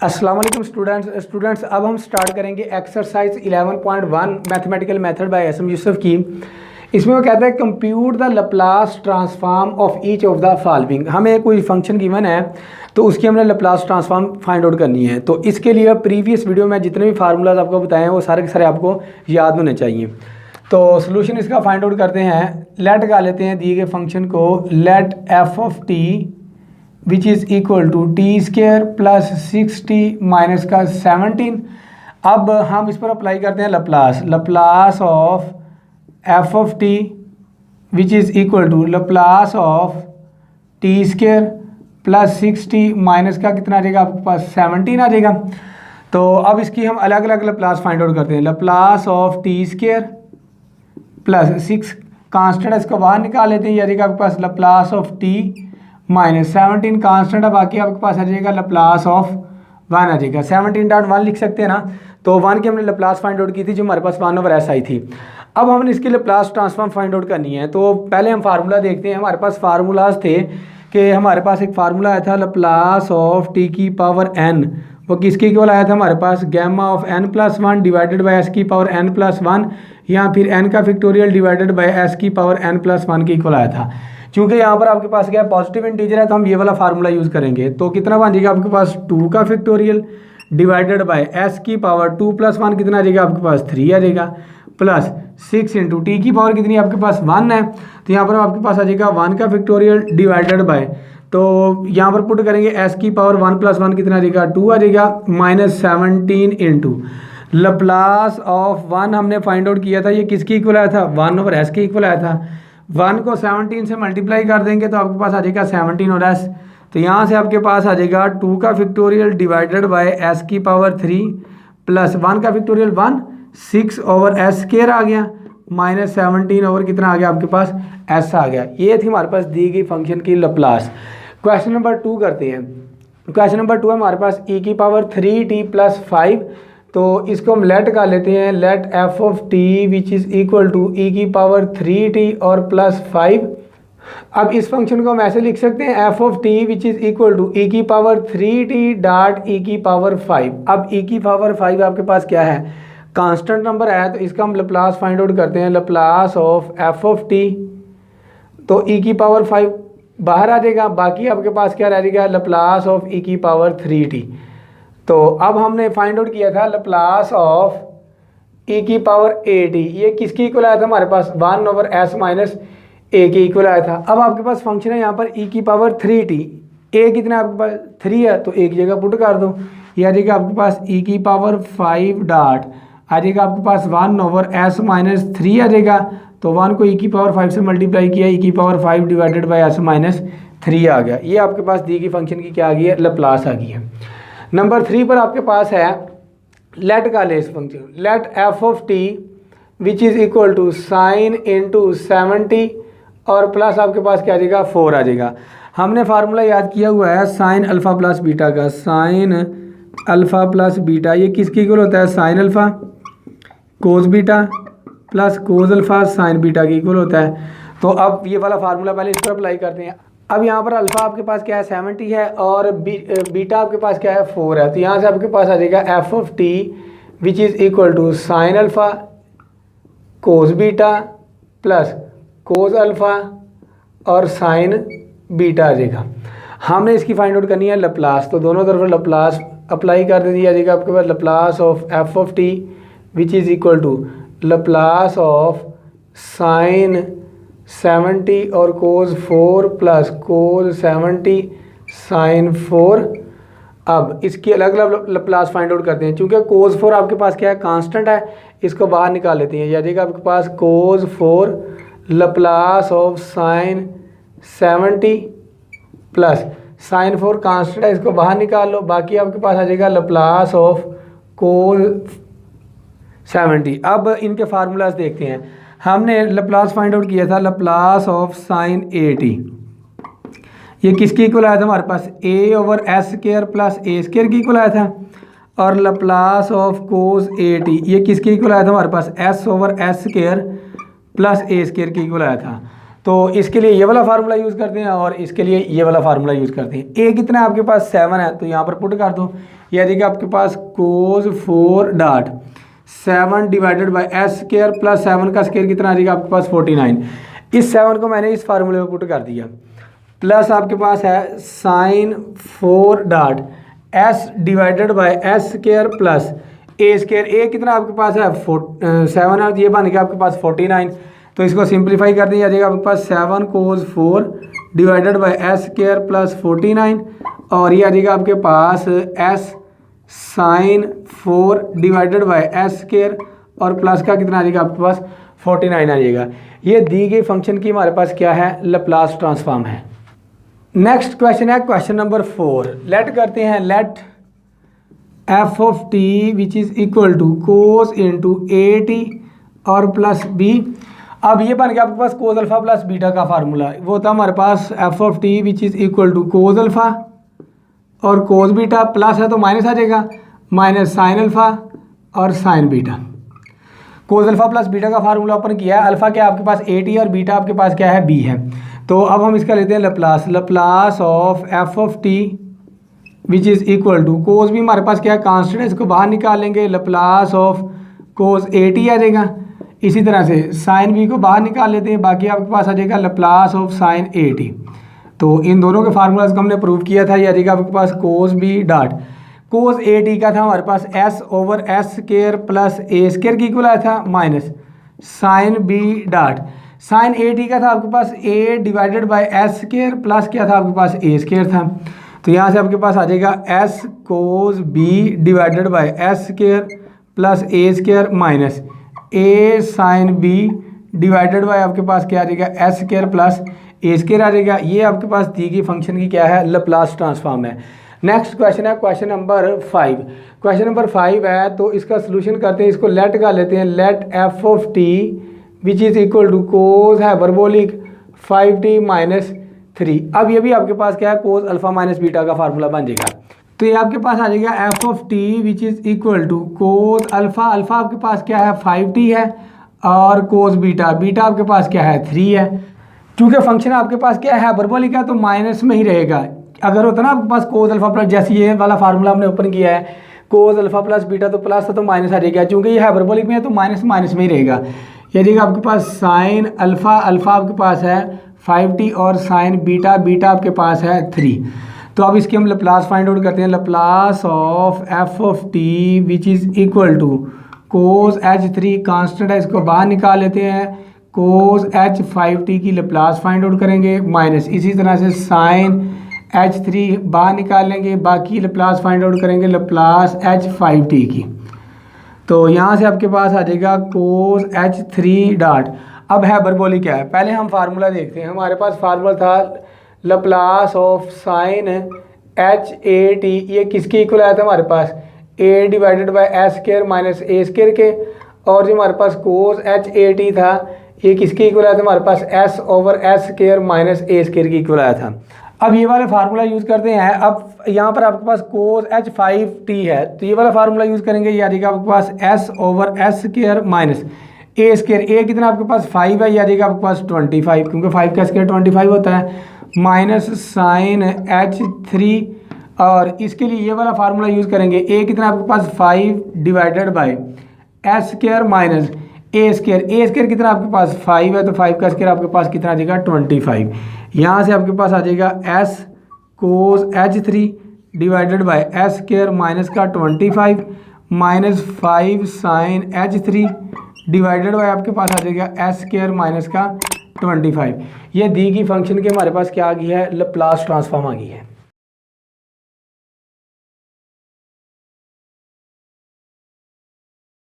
अस्सलाम वालेकुम स्टूडेंट्स अब हम स्टार्ट करेंगे exercise 11.1 mathematical method by SM Yusuf की। इसमें वो कहता है compute the Laplace transform of each of the following. हमें कोई फंक्शन गिवन है तो उसकी हमने लप्लास ट्रांसफॉर्म फाइंड आउट करनी है। तो इसके लिए प्रीवियस वीडियो में जितने भी फार्मूलाज आपको बताए हैं वो सारे के सारे आपको याद होने चाहिए। तो सोल्यूशन इसका फाइंड आउट करते हैं। लेट का लेते हैं दिए गए फंक्शन को, let f of t which is equal to t square plus 6t minus का 17। अब हम इस पर अप्लाई करते हैं Laplace of f of t which is equal to Laplace of t square plus 6t minus का कितना आ जाएगा आपके पास 17 आ जाएगा। तो अब इसकी हम अलग अलग लप्लास फाइंड आउट करते हैं। Laplace of t square plus 6 constant इसको बाहर निकाल लेते हैं, ये आ जाएगा आपके पास Laplace of t minus 17 constant. अब बाकी आपके पास आ जाएगा लप्लास ऑफ 1 आ जाएगा। 17.1 लिख सकते हैं ना। तो 1 की हमने लप्लास फाइंड आउट की थी जो हमारे पास 1/s आई थी। अब हमने इसकी लप्लास ट्रांसफॉर्म फाइंड आउट करनी है। तो पहले हम फार्मूला देखते हैं। हमारे पास फार्मूलाज थे कि हमारे पास एक फार्मूला आया था लप्लास ऑफ टी की पावर n, वो किसके इक्वल आया था हमारे पास gamma of n+1 divided by s की पावर n+1 या फिर n का फैक्टोरियल डिवाइडेड बाय s की पावर n+1 के इक्वल आया था। क्योंकि यहाँ पर आपके पास क्या पॉजिटिव इंटीजर है तो हम ये वाला फार्मूला यूज़ करेंगे। तो कितना बन जाएगा आपके पास 2 का फैक्टोरियल डिवाइडेड बाय s की पावर 2+1 कितना आ जाएगा आपके पास 3 आ जाएगा प्लस 6 इंटू टी की पावर कितनी आपके पास 1 है। तो यहाँ पर आपके पास आ जाएगा 1 का फैक्टोरियल डिवाइडेड बाय, तो यहाँ पर पुट करेंगे s की पावर 1+1 कितना आ जाएगा 2 आ जाएगा माइनस 17 इंटू लप्लास ऑफ 1 हमने फाइंड आउट किया था, ये किसके इक्वल आया था 1/s के इक्वल आया था। 1 को 17 से मल्टीप्लाई कर देंगे तो आपके पास आ जाएगा 17 और s। तो यहाँ से आपके पास आ जाएगा 2 का फैक्टोरियल डिवाइडेड बाय s की पावर 3 प्लस 1 का फैक्टोरियल 1 6/s² आ गया माइनस 17 ओवर कितना आ गया आपके पास s आ गया। ये थी हमारे पास दी गई फंक्शन की लप्लास। क्वेश्चन नंबर 2 करते हैं। क्वेश्चन नंबर 2 है हमारे पास e की पावर 3t प्लस 5। तो इसको हम लेट का लेते हैं, let f of t which is equal to e की पावर 3t और प्लस 5। अब इस फंक्शन को हम ऐसे लिख सकते हैं f of t which is equal to e की पावर 3t डॉट ई की पावर 5। अब ई की पावर 5 आपके पास क्या है कांस्टेंट नंबर है, तो इसका हम लप्लास फाइंड आउट करते हैं। Laplace of f of T, तो ई की पावर 5 बाहर आ जाएगा, बाकी आपके पास क्या रह जाएगा लप्लास ऑफ ई की पावर 3t। तो अब हमने फाइंड आउट किया था लप्लास ऑफ ई की पावर 8t, ये किसके इक्वल आया था हमारे पास 1/s माइनस ए के इक्वल आया था। अब आपके पास फंक्शन है यहाँ पर ई की पावर 3t, ए कितना आपके पास 3 है तो एक जगह पुट कर दो, ये आ जाएगा आपके पास ई की पावर 5 डॉट आ जाएगा आपके पास 1/s माइनस 3 आ जाएगा। तो 1 को ई की पावर 5 से मल्टीप्लाई किया, ई की power 5 divided by s minus 3 आ गया। ये आपके पास दी गई फंक्शन की क्या आ गई है लप्लास आ गई है। नंबर 3 पर आपके पास है लेट का ले इस function, let f of t which is equal to sine into 70 और प्लस आपके पास क्या आ जाएगा 4 आ जाएगा। हमने फार्मूला याद किया हुआ है साइन अल्फ़ा प्लस बीटा का, साइन अल्फ़ा प्लस बीटा ये किसके इक्वल होता है sign alpha cos beta plus cos alpha sine beta के इक्वल होता है। तो अब ये वाला फार्मूला पहले इस पर अप्लाई करते हैं। अब यहाँ पर अल्फ़ा आपके पास क्या है 70 है और बीटा आपके पास क्या है 4 है। तो यहाँ से आपके पास आ जाएगा f of t which is equal to sine alpha cos beta plus cos alpha और साइन बीटा आ जाएगा। हमने इसकी फाइंड आउट करनी है लप्लास, तो दोनों तरफ लप्लास अप्लाई कर देती आ जाएगा आपके पास Laplace of f of t which is equal to Laplace of sine 70 और कोस 4 प्लस कोस 70 साइन 4। अब इसकी अलग अलग लप्लास फाइंड आउट करते हैं। चूँकि कोस 4 आपके पास क्या है कांस्टेंट है, इसको बाहर निकाल लेते हैं, यानी कि आपके पास कोस 4 Laplace of sine 70 plus sign 4 constant है, इसको बाहर निकाल लो, बाकी आपके पास आ जाएगा लप्लास ऑफ कोस 70। अब इनके फार्मूलाज देखते हैं। हमने लप्लास फाइंड आउट किया था लप्लास ऑफ साइन 80, ये किसके इक्वल आया था हमारे पास a/s² प्लस a² के इक्वल आया था। और लप्लास ऑफ कोस 80 ये किसके इक्वल आया था हमारे पास s/s² प्लस a² के इक्वल आया था। तो इसके लिए ये वाला फार्मूला यूज़ करते हैं और इसके लिए ये वाला फार्मूला यूज़ करते हैं। ए कितना है आपके पास 7 है, तो यहाँ पर पुट कर दो, ये आ जाएगा आपके पास cos 4 dot 7 divided by s square plus 7 का स्क्वायर कितना आ जाएगा आपके पास 49। इस 7 को मैंने इस फार्मूले में पुट कर दिया, प्लस आपके पास है sine 4 dot s divided by s square plus a square. A कितना आपके पास है 7 है, ये बन गया आपके पास 49। तो इसको सिंप्लीफाई कर दिया जाएगा आपके पास 7 cos 4 divided by s square plus 49 और ये आ जाएगा आपके पास s sine 4 divided by s square और प्लस का कितना आ जाएगा आपके पास 49 आ जाएगा। ये दी गई फंक्शन की हमारे पास क्या है, लैप्लास ट्रांसफॉर्म है। नेक्स्ट क्वेश्चन है क्वेश्चन नंबर 4। लेट करते हैं, let f of t which is equal to cos into a t और प्लस बी। अब ये बन गया आपके पास कोस अल्फा प्लस बीटा का फार्मूला, वो था हमारे पास f of t which is equal to cos alpha और कोस बीटा, प्लस है तो माइनस आ जाएगा, माइनस साइन अल्फा और साइन बीटा। कोस अल्फा प्लस बीटा का फार्मूला ओपन किया है, अल्फा क्या आपके पास ए टी और बीटा आपके पास क्या है बी है। तो अब हम इसका लेते हैं Laplace, Laplace of f of t which is equal to cos भी हमारे पास क्या है कांस्टेंट है, इसको बाहर निकाल लेंगे, Laplace of cos a t आ जाएगा। इसी तरह से साइन बी को बाहर निकाल लेते हैं, बाकी आपके पास आ जाएगा Laplace of sign a T. तो इन दोनों के फार्मूलाज को हमने प्रूव किया था, ये आ जाएगा आपके पास cos b dot cos a t का था हमारे पास s over s square plus a square की इक्वल आया था minus sine b dot sine a t का था आपके पास a divided by s square plus क्या था आपके पास ए स्क्वायर था। तो यहाँ से आपके पास आ जाएगा s cos b divided by s square plus a square minus a sine b divided by आपके पास क्या आ जाएगा s square plus a square आ जाएगा। ये आपके पास दी गई फंक्शन की क्या है, लैप्लास ट्रांसफॉर्म है। नेक्स्ट क्वेश्चन है क्वेश्चन नंबर 5। क्वेश्चन नंबर 5 है, तो इसका सोल्यूशन करते हैं, इसको लेट का लेते हैं, let f of t which is equal to cos है हाइपरबोलिक 5t माइनस 3। अब ये भी आपके पास क्या है कोस अल्फा माइनस बीटा का फार्मूला बन जाएगा। तो ये आपके पास आ जाएगा f of t which is equal to cos alpha, alpha आपके पास क्या है 5t है और कोस बीटा, बीटा आपके पास क्या है 3 है। क्योंकि फंक्शन आपके पास क्या है हाइपरबोलिक है तो माइनस में ही रहेगा। अगर होता ना आपके पास कोस अल्फ़ा प्लस, जैसे ये वाला फार्मूला हमने ओपन किया है कोस अल्फ़ा प्लस बीटा तो प्लस था तो माइनस आ जाएगा, चूँकि ये हाइपरबोलिक में है तो माइनस माइनस में ही रहेगा। ये देखिए आपके पास साइन अल्फ़ा, अल्फ़ा आपके पास है 5t और साइन बीटा, बीटा आपके पास है 3। तो अब इसकी हम लैप्लास फाइंड आउट करते हैं, Laplace of f of t which is equal to cos h3 constant है, इसको बाहर निकाल लेते हैं, कोस h5t की लैप्लास फाइंड आउट करेंगे माइनस इसी तरह से साइन h3 बाहर निकाल लेंगे, बाकी लैप्लास फाइंड आउट करेंगे लैप्लास h5t की। तो यहाँ से आपके पास आ जाएगा कोस h3 डॉट, अब हाइपरबोलिक क्या है पहले हम फार्मूला देखते हैं। हमारे पास फार्मूला था Laplace of sine h a t, ये किसके इक्वल आया था हमारे पास a divided by s square minus a square के, और जो हमारे पास कोस एच ए टी था ये किसके इक्वल आया था हमारे पास s over s square minus a square की इक्वल आया था। अब ये वाला फार्मूला यूज़ करते हैं। अब यहाँ पर आपके पास कोस h5t है तो ये वाला फार्मूला यूज़ करेंगे, ये आ जाएगा आपके पास s over s square minus a square, a कितना आपके पास 5 है, ये आ जाएगा आपके पास 25 क्योंकि 5 का स्क्वायर 25 होता है, माइनस साइन h3 और इसके लिए ये वाला फार्मूला यूज़ करेंगे, ए कितना आपके पास 5 divided by s square minus a square, A square कितना आपके पास 5 है तो 5 का स्क्वायर आपके पास कितना आ जाएगा 25। यहाँ से आपके पास आ जाएगा s cos h3 divided by s square minus का 25 minus 5 sign h3 divided by आपके पास आ जाएगा एस स्क्वायर माइनस का 25। ये दी गई फंक्शन के हमारे पास क्या आ गई है, लैप्लास ट्रांसफॉर्म आ गई है।